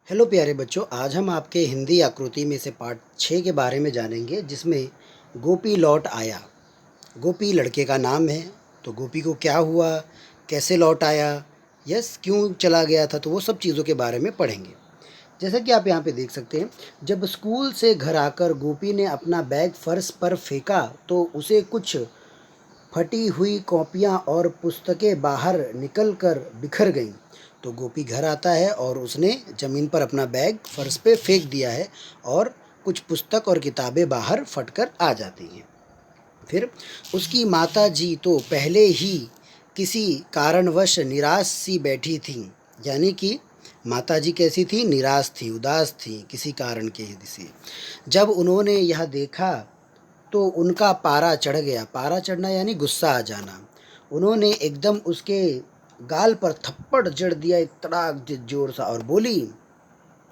Hello प्यारे बच्चों, आज हम आपके हिंदी आकृति में से पाठ 6 के बारे में जानेंगे, जिसमें गोपी लौट आया। गोपी लड़के का नाम है, तो गोपी को क्या हुआ, कैसे लौट आया, क्यों चला गया था, तो वो सब चीज़ों के बारे में पढ़ेंगे। जैसा कि आप यहाँ पे देख सकते हैं, जब स्कूल से घर आकर गोपी ने अपना बैग फर्श पर फेंका तो उसे कुछ फटी हुई कॉपियाँ और पुस्तकें बाहर निकलकर बिखर गईं। तो गोपी घर आता है और उसने ज़मीन पर अपना बैग फर्श पे फेंक दिया है और कुछ पुस्तक और किताबें बाहर फटकर आ जाती हैं। फिर उसकी माता जी तो पहले ही किसी कारणवश निराश सी बैठी थीं। यानी कि माता जी कैसी थी? निराश थी, उदास थी किसी कारण के से। जब उन्होंने यह देखा तो उनका पारा चढ़ गया। पारा चढ़ना यानी गुस्सा आ जाना। उन्होंने एकदम उसके गाल पर थप्पड़ जड़ दिया, एक तड़ाक जोर सा, और बोली,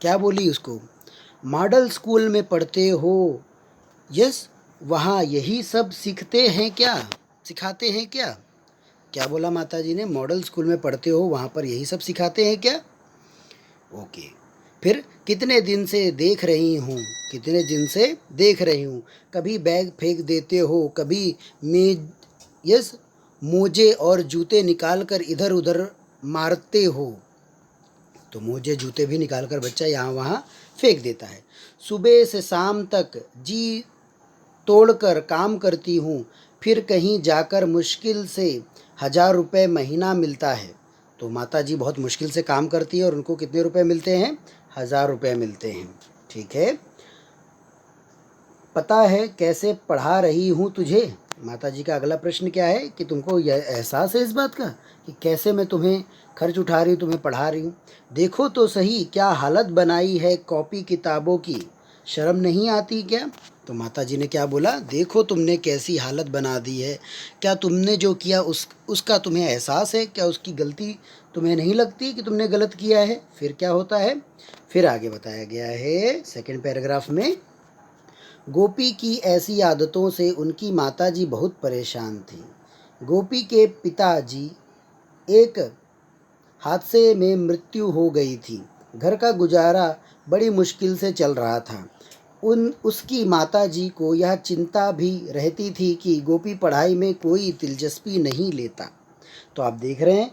क्या बोली उसको? मॉडल स्कूल में पढ़ते हो? यस, वहाँ यही सब सीखते हैं क्या, सिखाते हैं क्या? क्या बोला माता जी ने? मॉडल स्कूल में पढ़ते हो, वहाँ पर यही सब सिखाते हैं क्या? ओके। फिर कितने दिन से देख रही हूँ, कितने दिन से देख रही हूँ, कभी बैग फेंक देते हो, कभी मेज मोजे और जूते निकाल कर इधर उधर मारते हो। तो मोजे जूते भी निकाल कर बच्चा यहाँ वहाँ फेंक देता है। सुबह से शाम तक जी तोड़कर काम करती हूँ, फिर कहीं जाकर मुश्किल से 1000 रुपये महीना मिलता है। तो माता जी बहुत मुश्किल से काम करती है और उनको कितने रुपए मिलते हैं? 1000 रुपये मिलते हैं। ठीक है। पता है कैसे पढ़ा रही हूँ तुझे? माता जी का अगला प्रश्न क्या है कि तुमको यह एहसास है इस बात का कि कैसे मैं तुम्हें खर्च उठा रही हूँ, तुम्हें पढ़ा रही हूँ? देखो तो सही क्या हालत बनाई है कॉपी किताबों की, शर्म नहीं आती क्या? तो माता जी ने क्या बोला? देखो तुमने कैसी हालत बना दी है, क्या तुमने जो किया उसका तुम्हें एहसास है क्या? उसकी गलती तुम्हें नहीं लगती कि तुमने गलत किया है? फिर क्या होता है? फिर आगे बताया गया है सेकंड पैराग्राफ में, गोपी की ऐसी आदतों से उनकी माताजी बहुत परेशान थी। गोपी के पिताजी एक हादसे में मृत्यु हो गई थी। घर का गुजारा बड़ी मुश्किल से चल रहा था। उसकी माताजी को यह चिंता भी रहती थी कि गोपी पढ़ाई में कोई दिलचस्पी नहीं लेता। तो आप देख रहे हैं,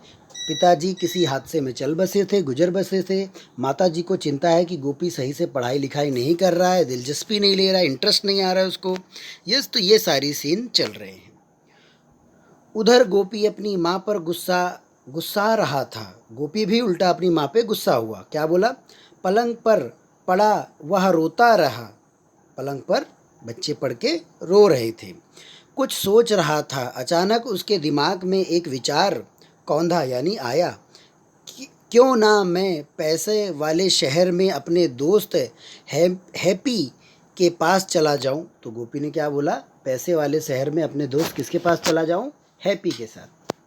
पिताजी किसी हादसे में चल बसे थे, गुजर बसे थे। माताजी को चिंता है कि गोपी सही से पढ़ाई लिखाई नहीं कर रहा है, दिलचस्पी नहीं ले रहा है, इंटरेस्ट नहीं आ रहा है उसको। तो ये सारी सीन चल रहे हैं। उधर गोपी अपनी माँ पर गुस्सा रहा था। गोपी भी उल्टा अपनी माँ पे गुस्सा हुआ। क्या बोला? पलंग पर पड़ा वह रोता रहा। पलंग पर बच्चे पड़ के रो रहे थे। कुछ सोच रहा था। अचानक उसके दिमाग में एक विचार कौंधा यानी आया कि क्यों ना मैं पैसे वाले शहर में अपने दोस्त हैप्पी के पास चला जाऊं। तो गोपी ने क्या बोला? पैसे वाले शहर में अपने दोस्त किसके पास चला जाऊं? हैप्पी के साथ।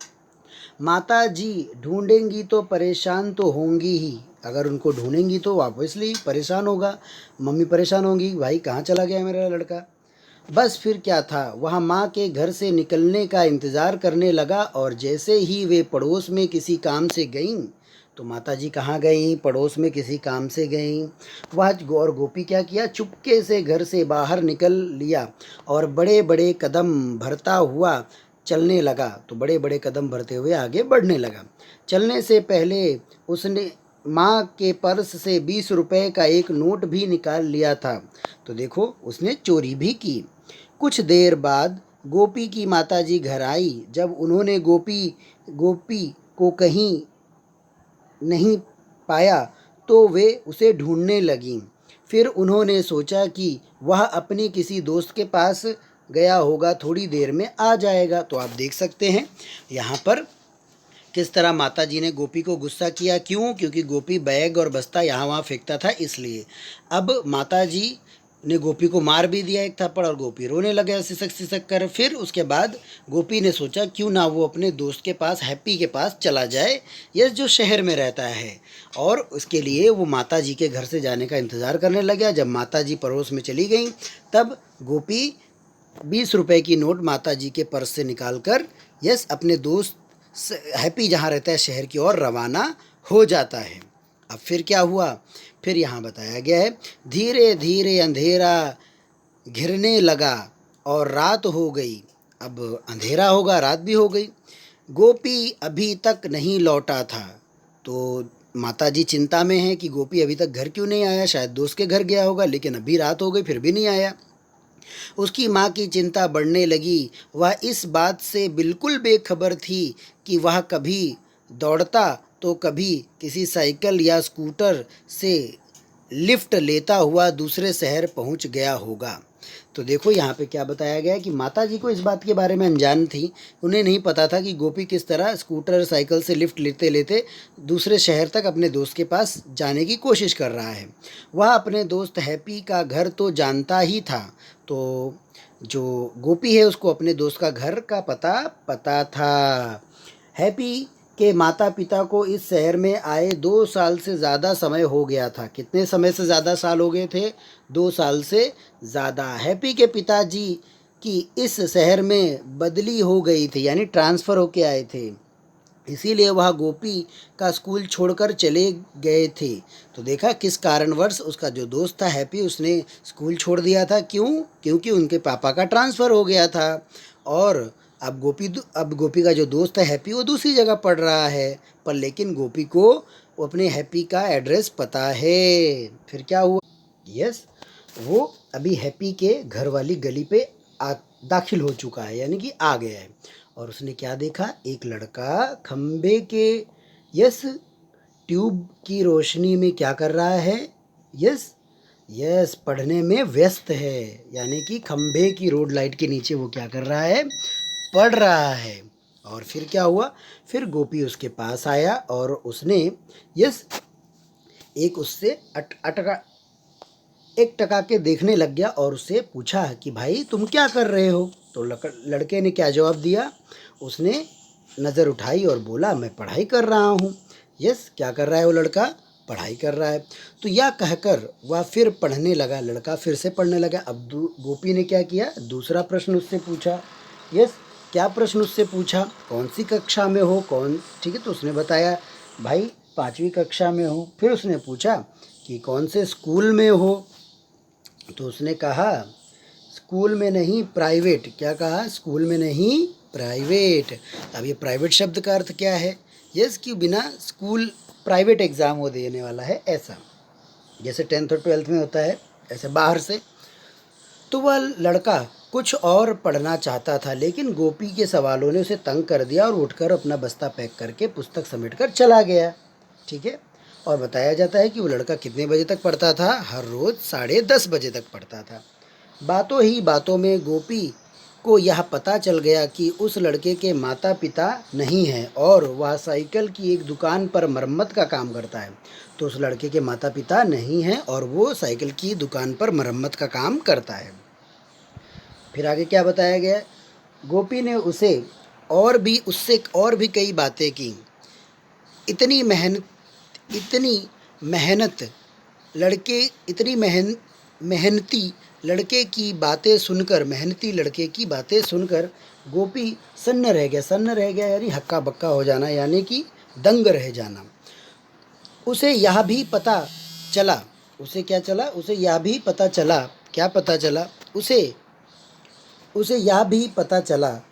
माता जी ढूंढेंगी तो परेशान तो होंगी ही। अगर उनको ढूंढेंगी तो ऑब्वियसली परेशान होगा, मम्मी परेशान होंगी, भाई कहाँ चला गया मेरा लड़का। बस फिर क्या था, वह माँ के घर से निकलने का इंतज़ार करने लगा और जैसे ही वे पड़ोस में किसी काम से गईं, तो माता जी कहाँ गईं? पड़ोस में किसी काम से गईं। वह और गोपी क्या किया? चुपके से घर से बाहर निकल लिया और बड़े बड़े कदम भरता हुआ चलने लगा। तो बड़े बड़े कदम भरते हुए आगे बढ़ने लगा। चलने से पहले उसने माँ के पर्स से 20 रुपए का एक नोट भी निकाल लिया था। तो देखो, उसने चोरी भी की। कुछ देर बाद गोपी की माताजी घर आई। जब उन्होंने गोपी को कहीं नहीं पाया तो वे उसे ढूंढने लगीं। फिर उन्होंने सोचा कि वह अपनी किसी दोस्त के पास गया होगा, थोड़ी देर में आ जाएगा। तो आप देख सकते हैं यहाँ पर किस तरह माता जी ने गोपी को गुस्सा किया। क्यों? क्योंकि गोपी बैग और बस्ता यहाँ वहाँ फेंकता था, इसलिए। अब माता जी ने गोपी को मार भी दिया एक थप्पड़ और गोपी रोने लगा सिसक सिसक कर। फिर उसके बाद गोपी ने सोचा क्यों ना वो अपने दोस्त के पास, हैप्पी के पास चला जाए, यह जो शहर में रहता है। और उसके लिए वो माता जी के घर से जाने का इंतज़ार करने लगा। जब माता जी पड़ोस में चली गई तब गोपी 20 रुपए की नोट माता जी के पर्स से निकाल कर अपने दोस्त हैप्पी जहाँ रहता है शहर की ओर रवाना हो जाता है। अब फिर क्या हुआ, फिर यहाँ बताया गया है, धीरे धीरे अंधेरा घिरने लगा और रात हो गई। अब अंधेरा होगा, रात भी हो गई। गोपी अभी तक नहीं लौटा था। तो माता जी चिंता में हैं कि गोपी अभी तक घर क्यों नहीं आया, शायद दोस्त के घर गया होगा, लेकिन अभी रात हो गई फिर भी नहीं आया। उसकी माँ की चिंता बढ़ने लगी। वह इस बात से बिल्कुल बेखबर थी कि वह कभी दौड़ता तो कभी किसी साइकिल या स्कूटर से लिफ्ट लेता हुआ दूसरे शहर पहुंच गया होगा। तो देखो यहाँ पे क्या बताया गया है कि माता जी को इस बात के बारे में अनजान थी। उन्हें नहीं पता था कि गोपी किस तरह स्कूटर साइकिल से लिफ्ट लेते लेते दूसरे शहर तक अपने दोस्त के पास जाने की कोशिश कर रहा है। वह अपने दोस्त हैप्पी का घर तो जानता ही था। तो जो गोपी है उसको अपने दोस्त का घर का पता पता था। हैप्पी के माता पिता को इस शहर में आए 2 साल से ज़्यादा समय हो गया था। कितने समय से ज़्यादा साल हो गए थे? 2 साल से ज़्यादा। हैप्पी के पिताजी की इस शहर में बदली हो गई थी, यानी ट्रांसफ़र होके आए थे, इसीलिए वह गोपी का स्कूल छोड़कर चले गए थे। तो देखा किस कारणवश उसका जो दोस्त था हैप्पी, उसने स्कूल छोड़ दिया था। क्यों? क्योंकि उनके पापा का ट्रांसफ़र हो गया था। और अब गोपी का जो दोस्त है हैप्पी, वो दूसरी जगह पढ़ रहा है, पर लेकिन गोपी को वो अपने हैप्पी का एड्रेस पता है। फिर क्या हुआ? यस, वो अभी हैप्पी के घर वाली गली पे दाखिल हो चुका है, यानी कि आ गया है। और उसने क्या देखा? एक लड़का खम्बे के यस ट्यूब की रोशनी में क्या कर रहा है? यस यस, पढ़ने में व्यस्त है, यानी कि खम्बे की रोड लाइट के नीचे वो क्या कर रहा है? पढ़ रहा है। और फिर क्या हुआ? फिर गोपी उसके पास आया और उसने यस एक उससे अटका एक टका के देखने लग गया और उससे पूछा कि भाई तुम क्या कर रहे हो? तो लड़के ने क्या जवाब दिया? उसने नज़र उठाई और बोला मैं पढ़ाई कर रहा हूँ। यस, क्या कर रहा है वो लड़का? पढ़ाई कर रहा है। तो यह कहकर वह फिर पढ़ने लगा, लड़का फिर से पढ़ने लगा। अब गोपी ने क्या किया? दूसरा प्रश्न उससे पूछा। यस, क्या प्रश्न उससे पूछा? कौन सी कक्षा में हो? ठीक है, तो उसने बताया भाई 5वीं कक्षा में हो। फिर उसने पूछा कि कौन से स्कूल में हो? तो उसने कहा स्कूल में नहीं, प्राइवेट। क्या कहा? स्कूल में नहीं, प्राइवेट। अब ये प्राइवेट शब्द का अर्थ क्या है? यस, कि बिना स्कूल प्राइवेट एग्ज़ाम वो देने वाला है, ऐसा। जैसे 10th और 12th में होता है, ऐसे बाहर से। तो वह लड़का कुछ और पढ़ना चाहता था, लेकिन गोपी के सवालों ने उसे तंग कर दिया और उठकर अपना बस्ता पैक करके पुस्तक समेट कर चला गया। ठीक है। और बताया जाता है कि वो लड़का कितने बजे तक पढ़ता था? हर रोज़ 10:30 बजे तक पढ़ता था। बातों ही बातों में गोपी को यह पता चल गया कि उस लड़के के माता पिता नहीं हैं और वह साइकिल की एक दुकान पर मरम्मत का काम करता है। तो उस लड़के के माता पिता नहीं हैं और वो साइकिल की दुकान पर मरम्मत का काम करता है। फिर आगे क्या बताया गया? गोपी ने उससे और भी कई बातें की। इतनी मेहनत लड़के इतनी मेहनती मेहनती लड़के की बातें सुनकर गोपी सन्न रह गया, यानी हक्का बक्का हो जाना, यानी कि दंग रह जाना। उसे यह भी पता चला उसे क्या चला? उसे यह भी पता चला, क्या पता चला? उसे यह भी पता चला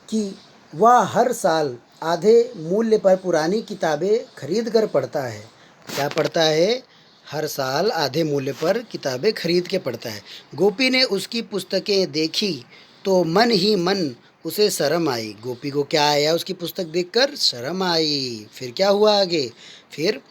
कि वह हर साल आधे मूल्य पर पुरानी किताबें खरीद कर पढ़ता है। क्या पढ़ता है? हर साल आधे मूल्य पर किताबें खरीद के पढ़ता है। गोपी ने उसकी पुस्तकें देखी तो मन ही मन उसे शर्म आई। गोपी को क्या आया? उसकी पुस्तक देखकर शर्म आई। फिर क्या हुआ आगे? फिर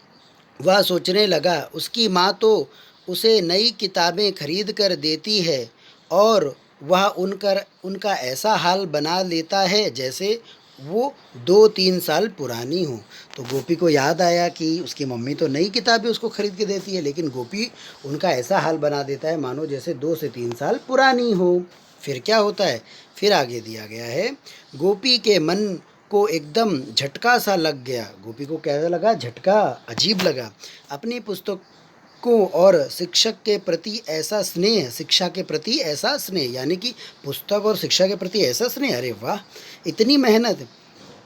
वह सोचने लगा उसकी माँ तो उसे नई किताबें खरीद कर देती है और वह उनका ऐसा हाल बना लेता है जैसे वो 2-3 साल पुरानी हो। तो गोपी को याद आया कि उसकी मम्मी तो नई किताबें उसको खरीद के देती है, लेकिन गोपी उनका ऐसा हाल बना देता है मानो जैसे 2 से 3 साल पुरानी हो। फिर क्या होता है? फिर आगे दिया गया है, गोपी के मन को एकदम झटका सा लग गया। गोपी को कैसा लगा? झटका, अजीब लगा। अपनी पुस्तकों और शिक्षा के प्रति ऐसा स्नेह, यानी कि पुस्तक और शिक्षा के प्रति ऐसा स्नेह। अरे वाह, इतनी मेहनत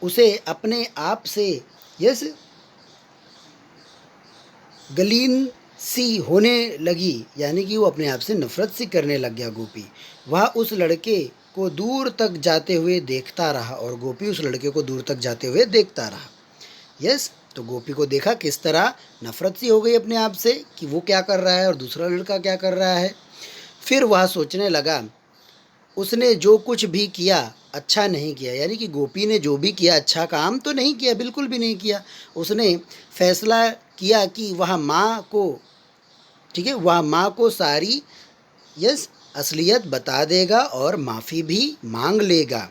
उसे अपने आप से यस गलीन सी होने लगी, यानी कि वो अपने आप से नफरत सी करने लग गया गोपी। वह उस लड़के को दूर तक जाते हुए देखता रहा, और गोपी उस लड़के को दूर तक जाते हुए देखता रहा। यस, तो गोपी को देखा किस तरह नफरत सी हो गई अपने आप से कि वो क्या कर रहा है और दूसरा लड़का क्या कर रहा है। फिर वह सोचने लगा, उसने जो कुछ भी किया अच्छा नहीं किया, यानी कि गोपी ने जो भी किया अच्छा काम तो नहीं किया, बिल्कुल भी नहीं किया। उसने फैसला किया कि वह माँ को, ठीक है, वह माँ को सारी यस असलियत बता देगा और माफ़ी भी मांग लेगा।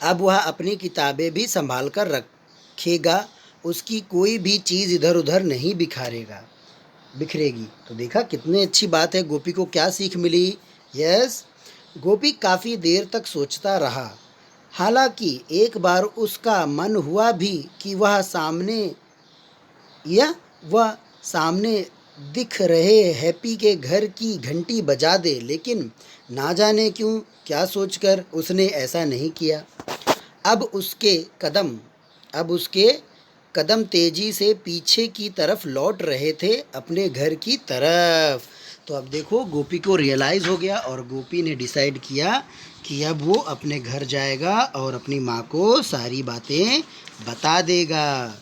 अब वह अपनी किताबें भी संभाल कर रखेगा, उसकी कोई भी चीज़ इधर उधर नहीं बिखरेगी। तो देखा कितनी अच्छी बात है, गोपी को क्या सीख मिली। यस, गोपी काफ़ी देर तक सोचता रहा। हालांकि एक बार उसका मन हुआ भी कि वह सामने दिख रहे हैप्पी के घर की घंटी बजा दे, लेकिन ना जाने क्यों क्या सोचकर उसने ऐसा नहीं किया। अब उसके कदम अब उसके कदम तेजी से पीछे की तरफ लौट रहे थे, अपने घर की तरफ। तो अब देखो गोपी को रियलाइज़ हो गया और गोपी ने डिसाइड किया कि अब वो अपने घर जाएगा और अपनी माँ को सारी बातें बता देगा।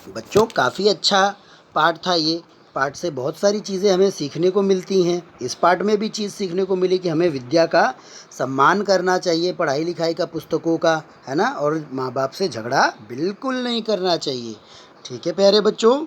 बच्चों, काफ़ी अच्छा पाठ था ये। पाठ से बहुत सारी चीज़ें हमें सीखने को मिलती हैं। इस पाठ में भी चीज़ सीखने को मिली कि हमें विद्या का सम्मान करना चाहिए, पढ़ाई लिखाई का, पुस्तकों का, है ना, और माँ बाप से झगड़ा बिल्कुल नहीं करना चाहिए। ठीक है प्यारे बच्चों।